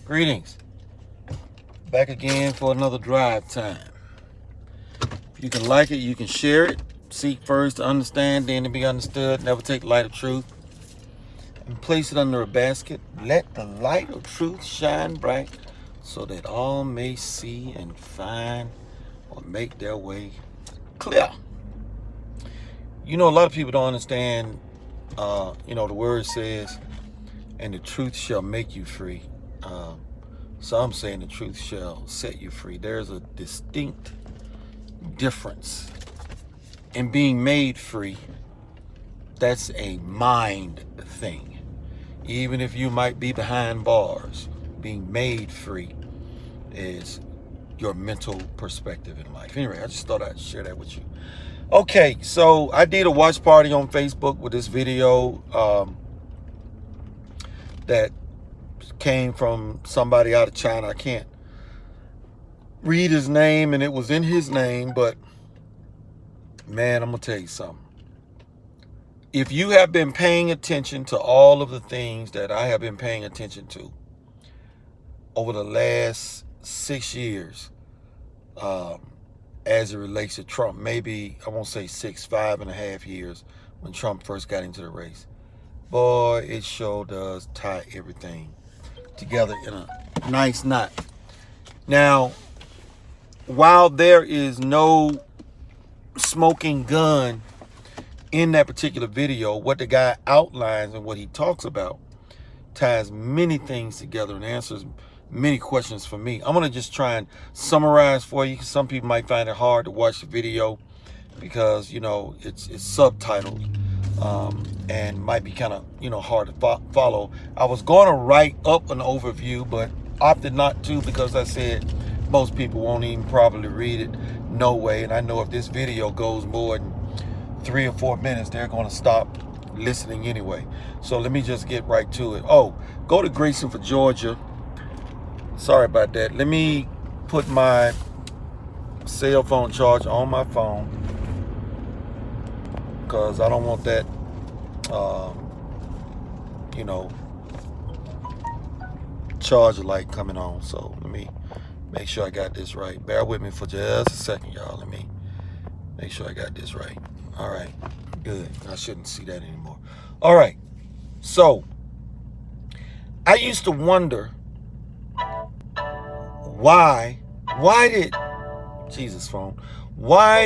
Greetings. Back again for another drive time. If you can like it, you can share it. Seek first to understand, then to be understood. Never take the light of truth and place it under a basket. Let the light of truth shine bright so that all may see and find or make their way clear. You know, a lot of people don't understand, the word says, and the truth shall make you free. So I'm saying the truth shall set you free. There's a distinct difference in being made free. That's a mind thing. Even if you might be behind bars, being made free is your mental perspective in life. Anyway, I just thought I'd share that with you. Okay, so I did a watch party on Facebook with this video that came from somebody out of China. I can't read his name, and it was in his name, but man, I'm gonna tell you something. If you have been paying attention to all of the things that I have been paying attention to over the last 6 years, as it relates to Trump, maybe I won't say 6, 5.5 years when Trump first got into the race, boy, it sure does tie everything together in a nice knot. Now, while there is no smoking gun in that particular video, what the guy outlines and what he talks about ties many things together and answers many questions for me. I'm gonna just try and summarize for you. Some people might find it hard to watch the video because it's subtitled and might be kind of hard to follow. I was going to write up an overview, but opted not to because I said most people won't even probably read it. No way. And I know if this video goes more than 3 or 4 minutes, they're going to stop listening anyway. So let me just get right to it. Oh, go to Grayson for Georgia. Sorry about that. Let me put my cell phone charge on my phone because I don't want that, charger light coming on. So let me make sure I got this right. Bear with me for just a second, y'all. Let me make sure I got this right. All right, good. I shouldn't see that anymore. All right, so I used to wonder why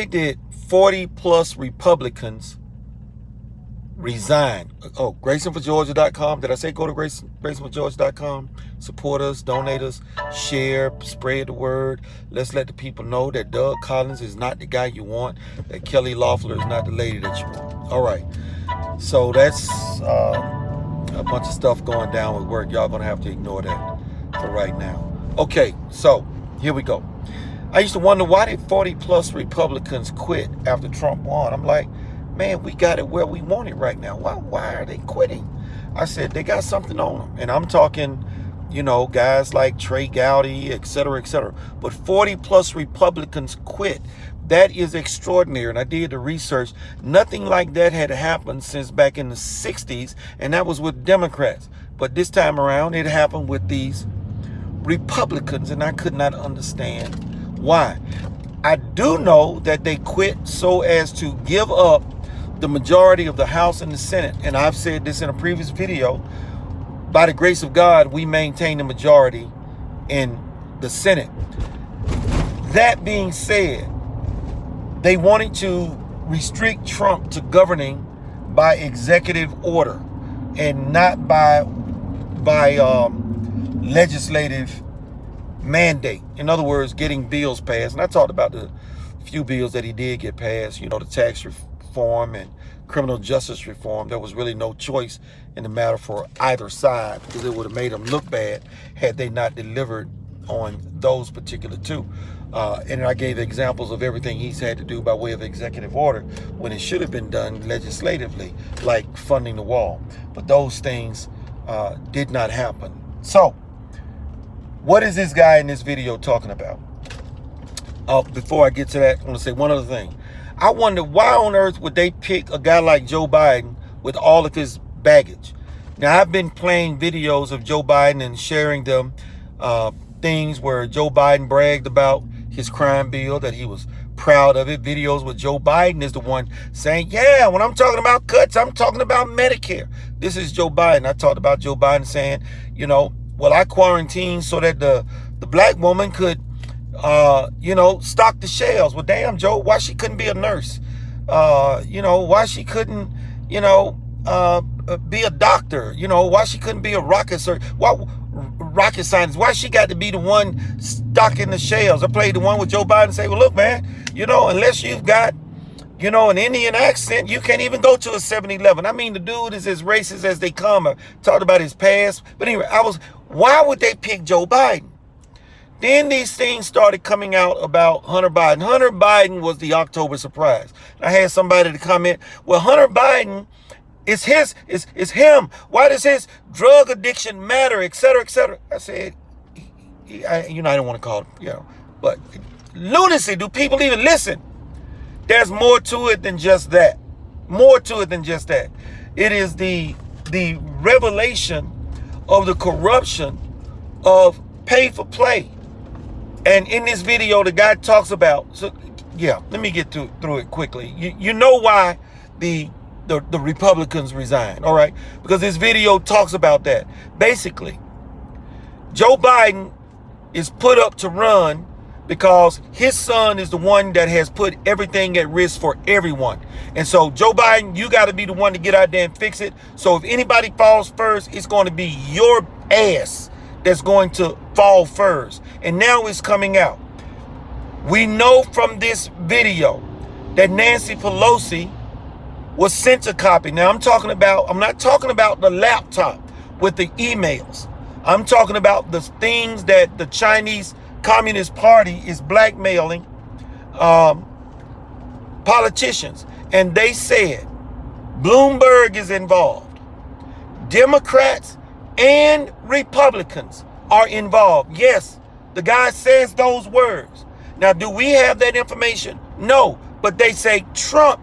did 40 plus Republicans resign? Oh, GraysonForGeorgia.com. Did I say go to GraysonForGeorgia.com? Support us, donate us, share, spread the word. Let's let the people know that Doug Collins is not the guy you want, that Kelly Loeffler is not the lady that you want. All right. So that's a bunch of stuff going down with work. Y'all gonna have to ignore that for right now. Okay, so here we go. I used to wonder, why did 40 plus Republicans quit after Trump won? I'm like, man, we got it where we want it right now. Why are they quitting? I said, they got something on them. And I'm talking, guys like Trey Gowdy, et cetera, et cetera. But 40 plus Republicans quit. That is extraordinary. And I did the research. Nothing like that had happened since back in the 60s. And that was with Democrats. But this time around, it happened with these Republicans. And I could not understand why. I do know that they quit so as to give up the majority of the House and the Senate. And I've said this in a previous video. By the grace of God, we maintain the majority in the Senate. That being said, they wanted to restrict Trump to governing by executive order and not by legislative mandate. In other words, getting bills passed. And I talked about the few bills that he did get passed, the tax reform and criminal justice reform. There was really no choice in the matter for either side because it would have made them look bad had they not delivered on those particular two. And I gave examples of everything he's had to do by way of executive order when it should have been done legislatively, like funding the wall. But those things did not happen. So what is this guy in this video talking about? Before I get to that, I want to say one other thing. I wonder why on earth would they pick a guy like Joe Biden with all of his baggage? Now, I've been playing videos of Joe Biden and sharing them things where Joe Biden bragged about his crime bill, that he was proud of it. Videos where Joe Biden is the one saying, yeah, when I'm talking about cuts, I'm talking about Medicare. This is Joe Biden. I talked about Joe Biden saying, you know, well, I quarantined so that the black woman could, you know, stock the shelves. Well, damn, Joe, why she couldn't be a nurse? You know, why she couldn't, you know, be a doctor? You know, why she couldn't be a rocket scientist? Why she got to be the one stocking the shelves? I played the one with Joe Biden and say, well, look, man, you know, unless you've got, you know, an Indian accent, you can't even go to a 7-Eleven. I mean, the dude is as racist as they come. I talked about his past. But anyway, why would they pick Joe Biden? Then these things started coming out about Hunter Biden. Hunter Biden was the October surprise. I had somebody to comment, well, Hunter Biden, it's him. Why does his drug addiction matter, et cetera, et cetera? I said, you know, I didn't want to call him, you know, but lunacy. Do people even listen? There's more to it than just that. More to it than just that. It is the revelation of the corruption of pay for play. And in this video, the guy talks about, so yeah, let me get through it quickly. You know why the Republicans resign, all right? Because this video talks about that. Basically, Joe Biden is put up to run because his son is the one that has put everything at risk for everyone. And so, Joe Biden, you got to be the one to get out there and fix it. So if anybody falls first, it's going to be your ass that's going to fall first. And now it's coming out. We know from this video that Nancy Pelosi was sent a copy. Now I'm not talking about the laptop with the emails. I'm talking about the things that the Chinese Communist Party is blackmailing politicians. And they said Bloomberg is involved. Democrats and Republicans are involved. Yes, the guy says those words. Now, do we have that information? No, but they say Trump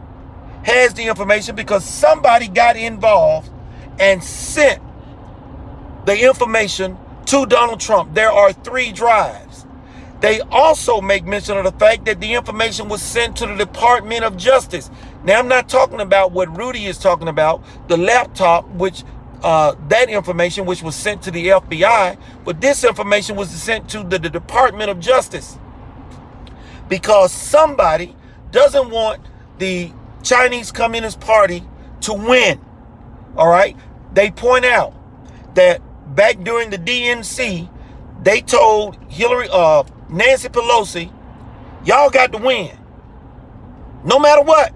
has the information because somebody got involved and sent the information to Donald Trump. There are 3 drives. They also make mention of the fact that the information was sent to the Department of Justice. Now, I'm not talking about what Rudy is talking about, the laptop, which that information which was sent to the FBI, but this information was sent to the Department of Justice because somebody doesn't want the Chinese Communist Party to win. All right. They point out that back during the DNC, they told Nancy Pelosi, y'all got to win. No matter what,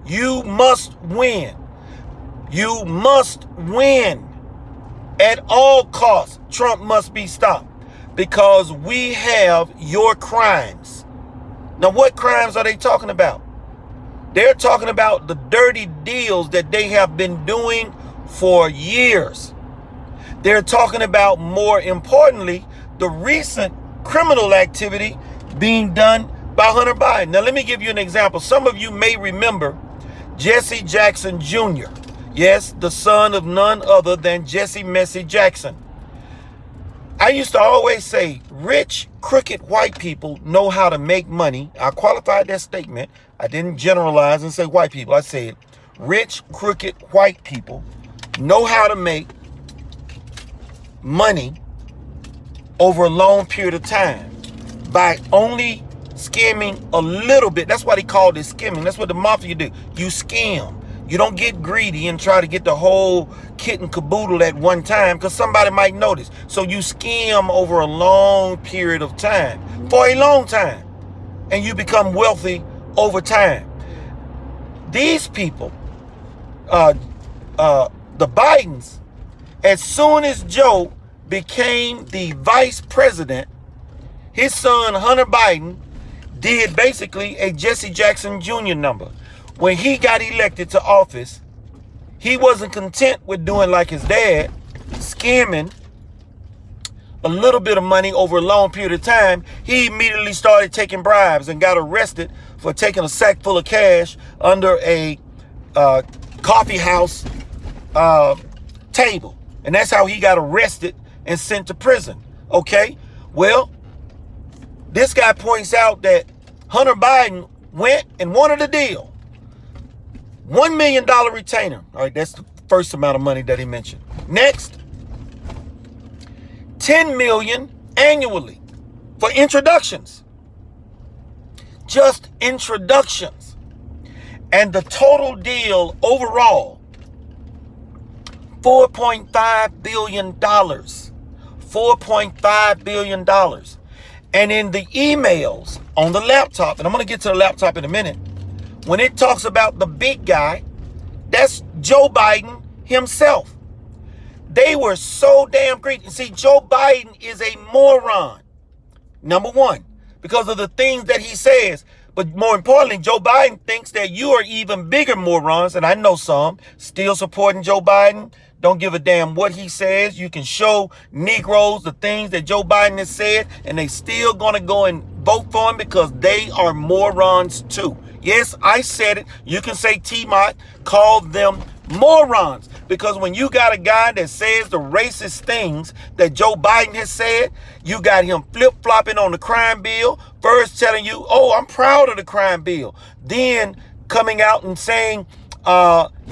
you must win. You must win at all costs. Trump must be stopped because we have your crimes. Now, what crimes are they talking about? They're talking about the dirty deals that they have been doing for years. They're talking about, more importantly, the recent criminal activity being done by Hunter Biden. Now, let me give you an example. Some of you may remember Jesse Jackson Jr., yes, the son of none other than Jesse Messi Jackson. I used to always say, rich, crooked white people know how to make money. I qualified that statement. I didn't generalize and say white people. I said, rich, crooked white people know how to make money over a long period of time by only skimming a little bit. That's why they call this skimming. That's what the mafia do. You skim. You don't get greedy and try to get the whole kit and caboodle at one time because somebody might notice. So you skim over a long period of time, for a long time, and you become wealthy over time. These people, the Bidens, as soon as Joe became the vice president, his son Hunter Biden did basically a Jesse Jackson Jr. number. When he got elected to office, he wasn't content with doing like his dad, skimming a little bit of money over a long period of time. He immediately started taking bribes and got arrested for taking a sack full of cash under a coffee house table. And that's how he got arrested and sent to prison. Okay, well, this guy points out that Hunter Biden went and wanted a deal. $1 million retainer. All right, that's the first amount of money that he mentioned. Next, $10 million annually for introductions. Just introductions. And the total deal overall, $4.5 billion. $4.5 billion. And in the emails on the laptop, and I'm going to get to the laptop in a minute, when it talks about the big guy, that's Joe Biden himself. They were so damn greedy. And see, Joe Biden is a moron. Number one, because of the things that he says. But more importantly, Joe Biden thinks that you are even bigger morons, and I know some, still supporting Joe Biden. Don't give a damn what he says. You can show Negroes the things that Joe Biden has said, and they still gonna go and vote for him because they are morons too. Yes, I said it. You can say T-Mot called them morons, because when you got a guy that says the racist things that Joe Biden has said, you got him flip-flopping on the crime bill, first telling you, oh, I'm proud of the crime bill, then coming out and saying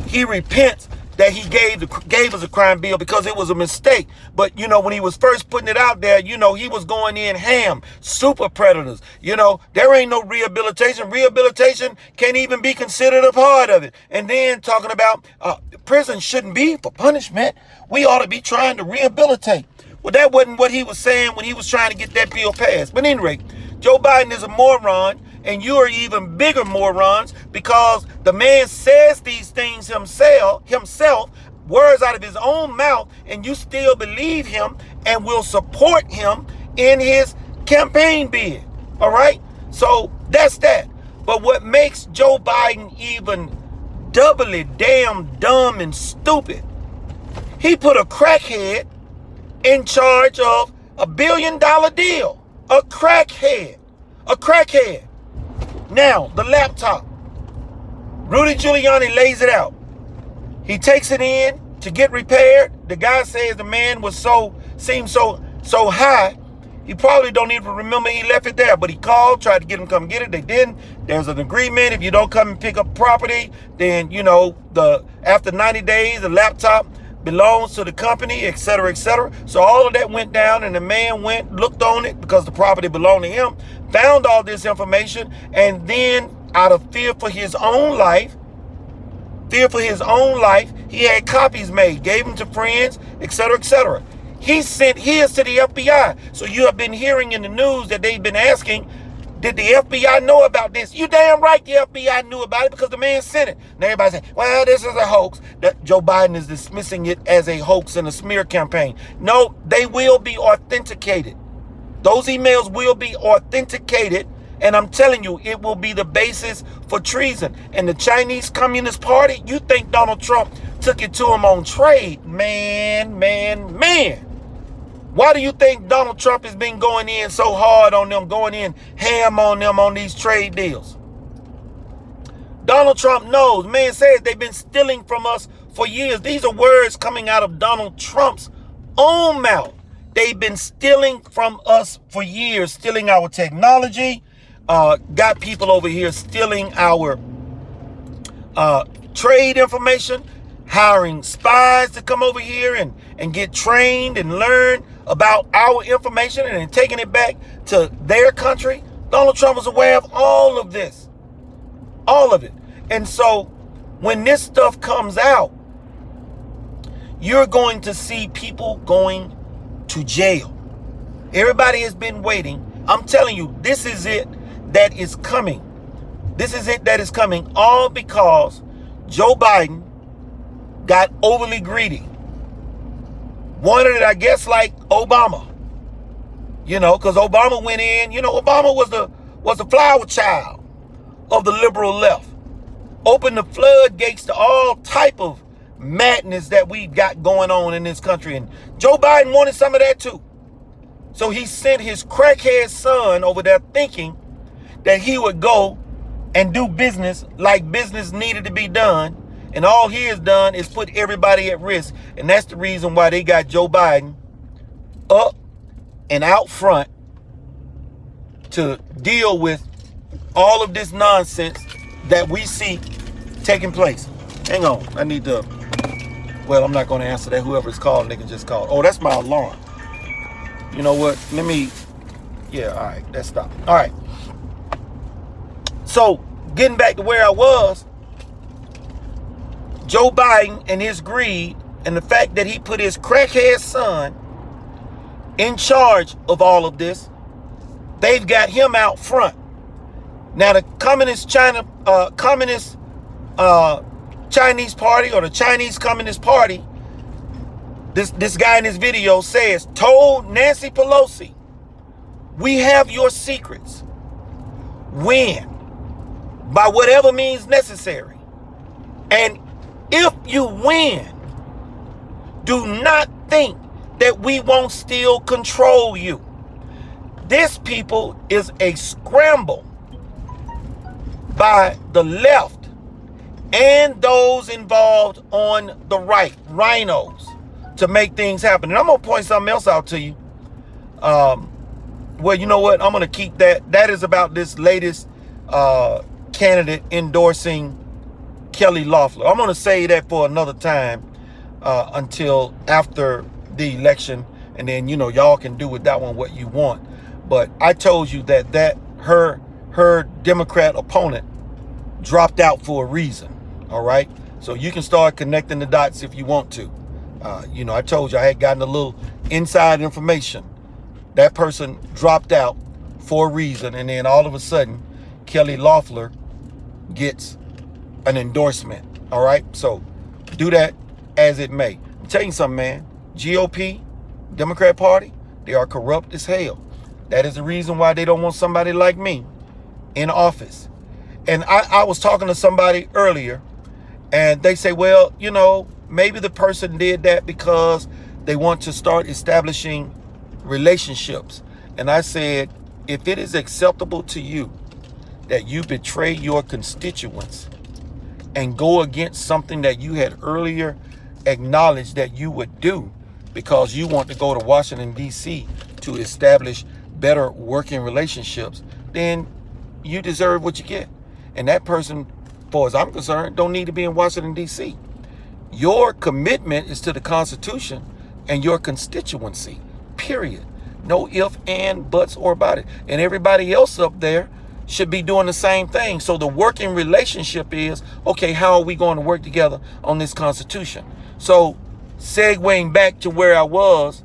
he repents that he gave us a crime bill because it was a mistake. But, you know, when he was first putting it out there, you know, he was going in ham, super predators. You know, there ain't no rehabilitation. Rehabilitation can't even be considered a part of it. And then talking about prison shouldn't be for punishment. We ought to be trying to rehabilitate. Well, that wasn't what he was saying when he was trying to get that bill passed. But anyway, Joe Biden is a moron, and you are even bigger morons, because the man says these things himself, words out of his own mouth, and you still believe him and will support him in his campaign bid. All right? So that's that. But what makes Joe Biden even doubly damn dumb and stupid, he put a crackhead in charge of $1 billion deal. A crackhead. A crackhead. Now, the laptop. Rudy Giuliani lays it out. He takes it in to get repaired. The guy says the man seemed so high, he probably don't even remember he left it there. But he called, tried to get him to come get it. They didn't. There's an agreement. If you don't come and pick up property, then, you know, after 90 days, the laptop belongs to the company, etc., etc. So all of that went down, and the man went, looked on it because the property belonged to him, found all this information, and then out of fear for his own life, he had copies made, gave them to friends, etc., etc. He sent his to the FBI. So you have been hearing in the news that they've been asking, did the FBI know about this? You damn right the FBI knew about it, because the man sent it. And everybody saying, well, this is a hoax. That Joe Biden is dismissing it as a hoax and a smear campaign. No, they will be authenticated. Those emails will be authenticated, and I'm telling you, it will be the basis for treason. And the Chinese Communist Party, you think Donald Trump took it to him on trade? Man. Why do you think Donald Trump has been going in so hard on them, going in ham on them on these trade deals? Donald Trump knows. Man says they've been stealing from us for years. These are words coming out of Donald Trump's own mouth. They've been stealing from us for years, stealing our technology, got people over here stealing our trade information, hiring spies to come over here and get trained and learn about our information and then taking it back to their country. Donald Trump was aware of all of this. All of it. And so when this stuff comes out, you're going to see people going to jail. Everybody has been waiting. I'm telling you, this is it that is coming. This is it that is coming, all because Joe Biden got overly greedy. Wanted it, I guess, like Obama. You know, because Obama went in, you know, Obama was the flower child of the liberal left. Opened the floodgates to all type of madness that we've got going on in this country. And Joe Biden wanted some of that too. So he sent his crackhead son over there thinking that he would go and do business like business needed to be done. And all he has done is put everybody at risk. And that's the reason why they got Joe Biden up and out front to deal with all of this nonsense that we see taking place. Hang on, I need to, well, I'm not going to answer that. Whoever's calling, they can just call. Oh, that's my alarm. You know what? Let me, yeah, all right, that stopped. All right. So, getting back to where I was, Joe Biden and his greed and the fact that he put his crackhead son in charge of all of this, they've got him out front. Now, the Communist Chinese Party, or the Chinese Communist Party, this guy in this video says, told Nancy Pelosi, we have your secrets. Win by whatever means necessary. And if you win, do not think that we won't still control you. This, people, is a scramble by the left and those involved on the right, rhinos, to make things happen. And I'm going to point something else out to you. Well, you know what? I'm going to keep that. That is about this latest candidate endorsing Kelly Loeffler. I'm going to say that for another time until after the election. And then, you know, y'all can do with that one what you want. But I told you that her Democrat opponent dropped out for a reason. All right. So you can start connecting the dots if you want to. You know, I told you I had gotten a little inside information. That person dropped out for a reason. And then all of a sudden, Kelly Loeffler gets an endorsement. All right. So do that as it may. I'm telling you something, man. GOP, Democrat Party, they are corrupt as hell. That is the reason why they don't want somebody like me in office. And I was talking to somebody earlier, and they say, well, you know, maybe the person did that because they want to start establishing relationships. And I said, if it is acceptable to you that you betray your constituents and go against something that you had earlier acknowledged that you would do because you want to go to Washington, D.C. to establish better working relationships, then you deserve what you get. And that person, as far as I'm concerned, don't need to be in Washington, D.C. Your commitment is to the Constitution and your constituency, period. No ifs, ands, buts, or about it. And everybody else up there should be doing the same thing. So the working relationship is, okay, how are we going to work together on this Constitution? So segueing back to where I was,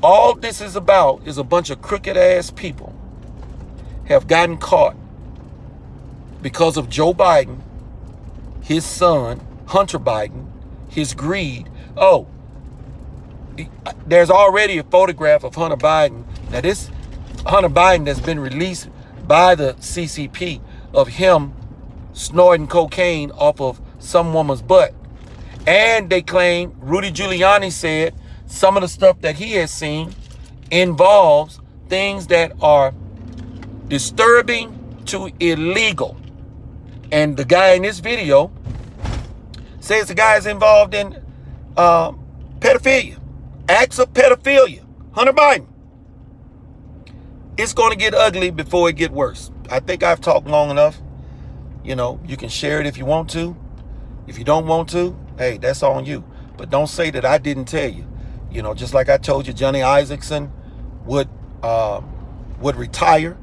all this is about is a bunch of crooked ass people have gotten caught because of Joe Biden, his son, Hunter Biden, his greed. Oh, there's already a photograph of Hunter Biden. Now this Hunter Biden that's been released by the CCP of him snorting cocaine off of some woman's butt. And they claim, Rudy Giuliani said, some of the stuff that he has seen involves things that are disturbing to illegal. And the guy in this video says the guy is involved in pedophilia, acts of pedophilia. Hunter Biden. It's going to get ugly before it get worse. I think I've talked long enough. You know, you can share it if you want to. If you don't want to, hey, that's on you. But don't say that I didn't tell you. You know, just like I told you, Johnny Isaacson would retire.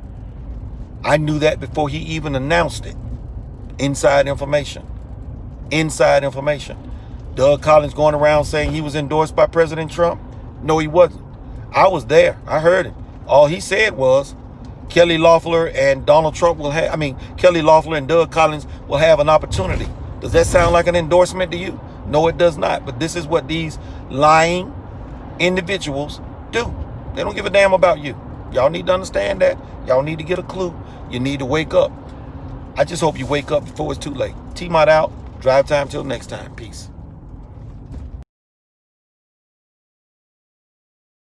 I knew that before he even announced it. Inside information. Inside information. Doug Collins going around saying he was endorsed by President Trump. No, he wasn't. I was there. I heard him. All he said was Kelly Loeffler and Donald Trump will have, Kelly Loeffler and Doug Collins will have an opportunity. Does that sound like an endorsement to you? No, it does not. But this is what these lying individuals do. They don't give a damn about you. Y'all need to understand that. Y'all need to get a clue. You need to wake up. I just hope you wake up before it's too late. TMOT out. Drive time till next time. Peace.